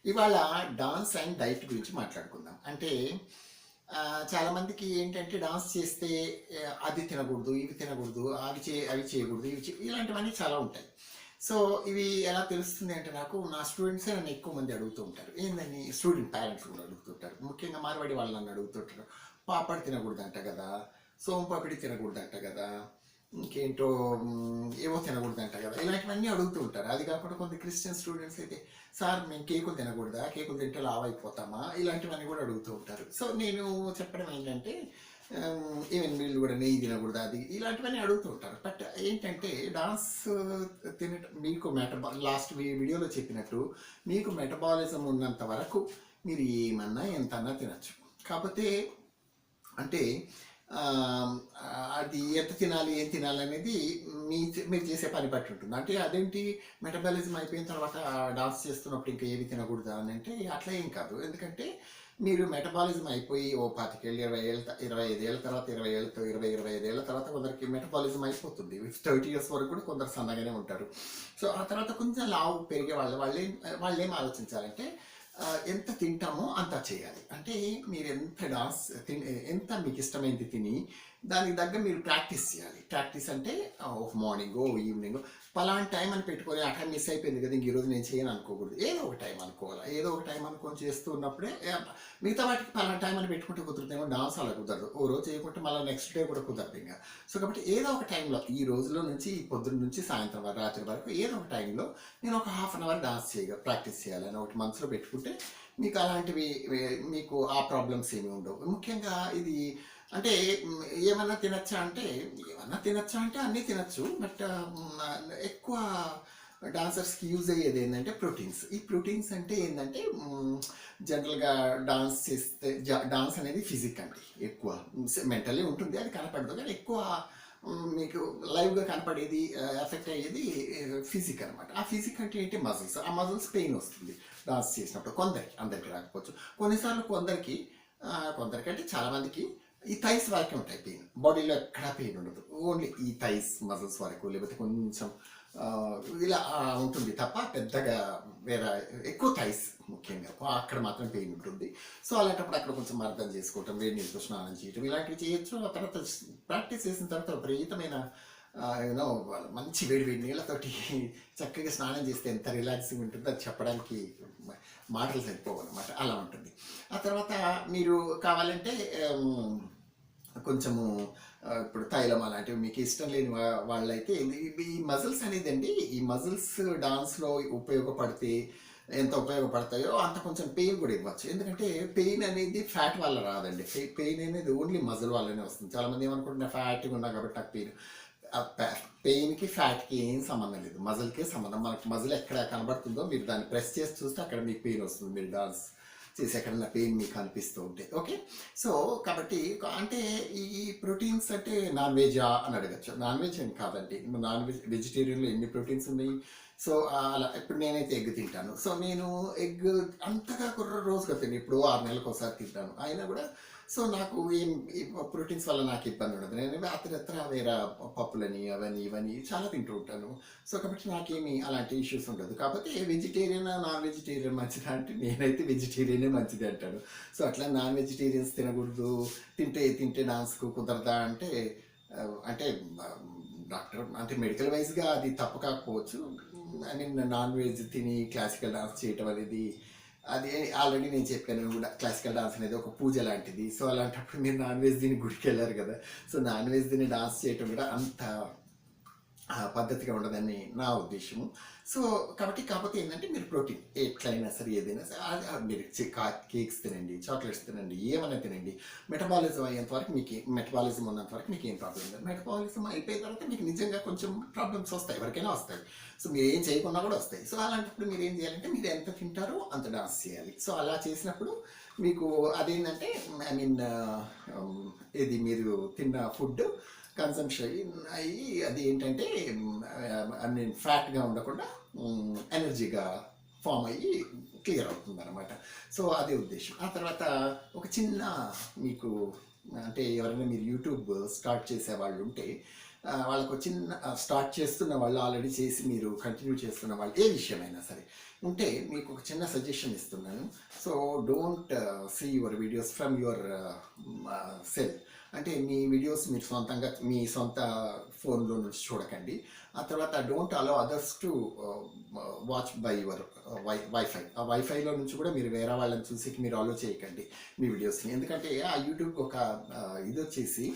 ఇవాళ dance and diet గురించి మాట్లాడుకుందాం. అంటే చాలామందికి ఏంటంటే డాన్స్ చేస్తే అది తినకూడదు, ఇవి తినకూడదు, అవి చేయకూడదు, ఇలాంటివన్నీ చాలా ఉంటాయి. సో ఇవి ఎలా తెలుస్తుంది అంటే నాకు నా స్టూడెంట్సే నన్ను ఎక్కువ మంది అడుగుతూ ఉంటారు. ఏందని స్టూడెంట్ పేరెంట్స్ కూడా అడుగుతుంటారు. ముఖ్యంగా మార్వాడి వాళ్ళు నన్ను అడుగుతుంటారు. పాపడ్ తినకూడదంట కదా, సోంపాపిడి తినకూడదంట కదా, ఇంకేంటో ఏవో తినకూడదంట కదా, ఇలాంటివన్నీ అడుగుతూ ఉంటారు. అది కాకుండా కొంత క్రిస్టియన్ స్టూడెంట్స్ అయితే సార్ మేము కేకులు తినకూడదా, కేకులు తింటే లావ్ అయిపోతామా, ఇలాంటివన్నీ కూడా అడుగుతూ ఉంటారు. సో నేను చెప్పడం ఏంటంటే ఈవెన్ వీళ్ళు కూడా నెయ్యి తినకూడదు, అది ఇలాంటివన్నీ అడుగుతూ ఉంటారు. బట్ ఏంటంటే డాన్స్ తినటం మీకు లాస్ట్ వీడియోలో చెప్పినట్టు మీకు మెటబాలిజం ఉన్నంత వరకు మీరు ఏమన్నా ఎంతన్నా తినచ్చు. కాకపోతే అంటే అది ఎంత తినాలి ఏం తినాలి అనేది మీరు చేసే పని బట్టి ఉంటుంది. అంటే అదేంటి మెటబాలిజం అయిపోయిన తర్వాత డాన్స్ చేస్తున్నప్పుడు ఇంకా ఏవి తినకూడదు అని అంటే అట్లా ఏం కాదు. ఎందుకంటే మీరు మెటబాలిజం అయిపోయి ఓ 25 ఏళ్ళు 20 ఏళ్ళ 25 ఏళ్ళ తర్వాత 20 ఏళ్ళతో 25 ఏళ్ళ తర్వాత కొందరికి మెటబాలిజం అయిపోతుంది. 30 ఇయర్స్ వరకు కూడా కొందరు సన్నగానే ఉంటారు. సో ఆ తర్వాత కొంచెం లావు పెరిగే వాళ్ళు ఏం ఆలోచించాలంటే ఎంత తింటామో అంత చేయాలి. అంటే మీరు ఎంత మీకు ఇష్టమైంది తిని దానికి తగ్గ మీరు ప్రాక్టీస్ చేయాలి. ప్రాక్టీస్ అంటే ఒక మార్నింగో ఈవినింగో పలానా టైం అని పెట్టుకొని ఆ టైం మిస్ అయిపోయింది కదా, ఇంక ఈరోజు నేను చేయను అనుకోకూడదు. ఏదో ఒక టైం అనుకోవాలి. ఏదో ఒక టైం అనుకొని చేస్తున్నప్పుడే మిగతా వాటికి పలానా టైం అని పెట్టుకుంటే కుదురుతుందేమో, డాన్స్ అలా కుదరదు. ఓ రోజు చేయకుంటే మళ్ళీ నెక్స్ట్ డే కూడా కుదరదు ఇంకా. సో కాబట్టి ఏదో ఒక టైంలో ఈ రోజులో నుంచి ఈ పొద్దున్న నుంచి సాయంత్రం వరకు రాత్రి వరకు ఏదో ఒక టైంలో నేను ఒక half an hour dance practice చేయాలని ఒకటి మనసులో పెట్టుకుంటే మీకు అలాంటివి మీకు ఆ ప్రాబ్లమ్స్ ఏమి ఉండవు. ముఖ్యంగా ఇది అంటే ఏమన్నా తినచ్చా అంటే అన్నీ తినచ్చు. బట్ ఎక్కువ డాన్సర్స్కి యూజ్ అయ్యేది ఏంటంటే ప్రోటీన్స్. ఈ ప్రోటీన్స్ అంటే ఏంటంటే జనరల్గా డాన్స్ చేస్తే డాన్స్ అనేది ఫిజిక్ అండి. ఎక్కువ మెంటల్లీ ఉంటుంది, అది కనపడదు. కానీ ఎక్కువ మీకు లైవ్గా కనపడేది ఎఫెక్ట్ అయ్యేది ఫిజిక్ అనమాట. ఆ ఫిజిక్ అంటే ఏంటి, మజిల్స్. ఆ మజిల్స్ పెయిన్ వస్తుంది డాన్స్ చేసినప్పుడు. అందరికి రాకపోవచ్చు. కొన్నిసార్లు కొందరికి అంటే చాలామందికి ఈ థైస్ వరకే ఉంటాయి పెయిన్. బాడీలో ఎక్కడా పెయిన్ ఉండదు. ఓన్లీ ఈ థైస్ మజిల్స్ వరకు, లేకపోతే కొంచెం ఇలా ఉంటుంది తప్ప పెద్దగా వేరే ఎక్కువ థైస్ ముఖ్యంగా అక్కడ మాత్రం పెయిన్ ఉంటుంది. సో అలాంటప్పుడు అక్కడ కొంచెం అర్థం చేసుకోవటం, వేడి నీటితో స్నానం చేయటం, ఇలాంటివి చేయొచ్చు. ఆ తర్వాత ప్రాక్టీస్ చేసిన తర్వాత విపరీతమైన యూనో మంచి వేడి నీళ్ళతోటి చక్కగా స్నానం చేస్తే ఎంత రిలాక్సింగ్ ఉంటుందో అది చెప్పడానికి మాటలు సరిపోవన్నమాట. అలా ఉంటుంది. ఆ తర్వాత మీరు కావాలంటే కొంచెము ఇప్పుడు తైలం అలాంటివి మీకు ఇష్టం లేని వాళ్ళైతే ఈ మజిల్స్ అనేది అండి, ఈ మజిల్స్ డాన్స్లో ఉపయోగపడితే ఎంత ఉపయోగపడతాయో అంత కొంచెం పెయిన్ కూడా ఇవ్వచ్చు. ఎందుకంటే పెయిన్ అనేది ఫ్యాట్ వల్ల రాదండి. పెయిన్ అనేది ఓన్లీ మజిల్ వల్లనే వస్తుంది. చాలామంది ఏమనుకుంటున్నారు ఫ్యాట్గా ఉన్నా కాబట్టి నాకు పెయిన్కి ఫ్యాట్కి ఏం సంబంధం లేదు, మజిల్కే సంబంధం. మనకు మజిల్ ఎక్కడ కనబడుతుందో మీరు దాన్ని ప్రెస్ చేసి చూస్తే అక్కడ మీకు పెయిన్ వస్తుంది. మీరు డాన్స్ చేసి ఎక్కడన్నా పెయిన్ మీకు అనిపిస్తూ ఉంటే. ఓకే. సో కాబట్టి అంటే ఈ ప్రోటీన్స్ అంటే నాన్ వెజా అని అడగచ్చు. నాన్ వెజ్ ఏం కాదండి. వెజిటేరియన్లో ఎన్ని ప్రోటీన్స్ ఉన్నాయి. సో అలా ఇప్పుడు నేనైతే ఎగ్ తింటాను. సో నేను ఎగ్ అంతగా రోజుగా తిని ఇప్పుడు 6 నెలలకు ఒకసారి తింటాను. అయినా కూడా సో నాకు ప్రోటీన్స్ వల్ల నాకు ఇబ్బంది ఉండదు. నేను అతనిత్ర వేరే పప్పులని అవన్నీ ఇవన్నీ చాలా తింటూ ఉంటాను. సో కాబట్టి నాకేమి అలాంటి ఇష్యూస్ ఉండదు. కాకపోతే వెజిటేరియన్ నాన్ వెజిటేరియన్ మంచిదా అంటే నేనైతే వెజిటేరియనే మంచిది అంటాను. సో అట్లా నాన్ వెజిటేరియన్స్ తినకూడదు, తింటే డాన్స్కు కుదరదా అంటే అంటే డాక్టర్ అంటే మెడికల్ వైజ్గా అది తప్పు కాకపోవచ్చు. ఐ మీన్ నాన్ వెజ్ తిని క్లాసికల్ డాన్స్ చేయటం అనేది అది ఆల్రెడీ నేను చెప్పాను కూడా, క్లాసికల్ డాన్స్ అనేది ఒక పూజ లాంటిది. సో అలాంటప్పుడు మీరు నాన్ వెజ్ తిని గుడికి వెళ్ళారు కదా. సో నాన్ వెజ్ తిని డాన్స్ చేయటం కూడా అంత పద్ధతిగా ఉండదని నా ఉద్దేశము. సో కాబట్టి కాకపోతే ఏంటంటే మీరు ప్రోటీన్ ఎట్లయినా సరే ఏదైనా సరే మీరు కేక్స్ తినండి, చాక్లెట్స్ తినండి, ఏమైనా తినండి. మెటబాలిజం అయ్యేంత వరకు మెటబాలిజం ఉన్నంత వరకు మీకు ఏం ప్రాబ్లం లేదు. మెటబాలిజం అయిపోయిన తర్వాత మీకు నిజంగా కొంచెం ప్రాబ్లమ్స్ వస్తాయి, ఎవరికైనా వస్తాయి. సో మీరు ఏం చేయకుండా కూడా వస్తాయి. సో అలాంటప్పుడు మీరు ఏం చేయాలంటే మీరు ఎంత తింటారో అంత డాన్స్ చేయాలి. సో అలా చేసినప్పుడు మీకు అదేంటంటే ఐ మీన్ ఇది మీరు తిన్న ఫుడ్ కన్సంప్షన్ అయ్యి అది ఏంటంటే ఐ మీన్ ఫ్యాట్గా ఉండకుండా ఎనర్జీగా ఫామ్ అయ్యి క్లియర్ అవుతుంది అనమాట. సో అదే ఉద్దేశం. ఆ తర్వాత ఒక చిన్న మీకు అంటే ఎవరైనా మీరు యూట్యూబ్ స్టార్ట్ చేసే వాళ్ళు ఉంటే వాళ్ళకు చిన్న స్టార్ట్ చేస్తున్న వాళ్ళు, ఆల్రెడీ చేసి మీరు కంటిన్యూ చేస్తున్న వాళ్ళు, ఏ విషయమైనా సరే ఉంటే మీకు ఒక చిన్న సజెషన్ ఇస్తున్నాను. So don't see your videos from your cell. అంటే మీ వీడియోస్ మీరు సొంతంగా మీ సొంత ఫోన్లో నుంచి చూడకండి. ఆ తర్వాత don't allow others to watch by your wifi. ఆ వైఫైలో నుంచి కూడా మీరు వేరే వాళ్ళని చూసి మీరు అలో చేయకండి మీ వీడియోస్ని. ఎందుకంటే ఆ యూట్యూబ్ ఒక ఇది వచ్చేసి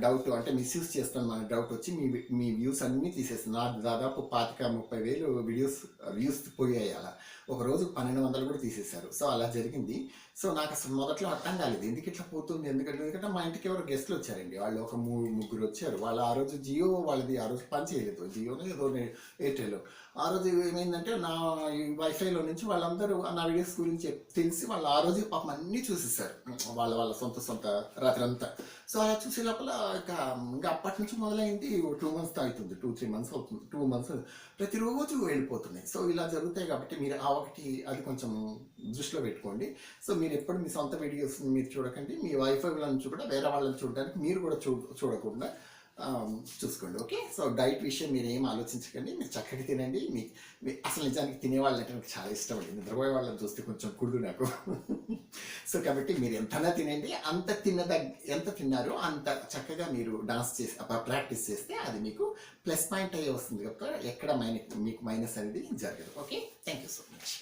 డౌట్, అంటే మిస్యూజ్ చేస్తాను మన డౌట్ వచ్చి మీ వ్యూస్ అన్నీ తీసేస్తుంది. నాకు దాదాపు 25,000-30,000 వ్యూస్ పోయాయి. అలా ఒక రోజు 1,200 కూడా తీసేశారు. సో అలా జరిగింది. సో నాకు అసలు మొదట్లో అర్థం కాలేదు ఎందుకు ఇట్లా పోతుంది, ఎందుకంటే మా ఇంటికి ఎవరు గెస్ట్లు వచ్చారండి. వాళ్ళు ఒక ముగ్గురు వచ్చారు. వాళ్ళు ఆ రోజు జియో వాళ్ళది ఆ రోజు పని చేయలేదు, జియోలో ఏదో ఎయిర్టెల్. ఆ రోజు ఏమైందంటే నా వైఫైలో నుంచి వాళ్ళందరూ నా వీడియోస్ గురించి తెలిసి వాళ్ళు ఆ రోజు పాపం అన్నీ చూసేసారు, వాళ్ళ సొంత రాత్రంతా. సో అలా చూసే లోపల ఇంకా అప్పటి నుంచి మొదలైంది. 2 months అవుతుంది, 2-3 months అవుతుంది. 2 months ప్రతిరోజు వెళ్ళిపోతున్నాయి. సో ఇలా జరుగుతాయి కాబట్టి మీరు అది కొంచెం దృష్టిలో పెట్టుకోండి. సో మీరు ఎప్పుడు మీ సొంత వీడియోస్ మీరు చూడకండి. మీ వైఫై నుంచి కూడా వేరే వాళ్ళని చూడడానికి మీరు కూడా చూడకుండా చూసుకోండి. ఓకే. సో డైట్ విషయం మీరు ఏం ఆలోచించకండి. మీరు చక్కగా తినండి. అసలు నిజానికి తినేవాళ్ళు అంటే నాకు చాలా ఇష్టం అండి. నిద్రపోయే వాళ్ళని చూస్తే కొంచెం కుళ్ళు నాకు. సో కాబట్టి మీరు ఎంతనా తినండి. ఎంత తిన్నారో అంత చక్కగా మీరు డాన్స్ చేసి ప్రాక్టీస్ చేస్తే అది మీకు ప్లస్ పాయింట్ అయ్యి వస్తుంది. ఎక్కడ మీకు మైనస్ అనేది జరగదు. Okay. Thank you so much.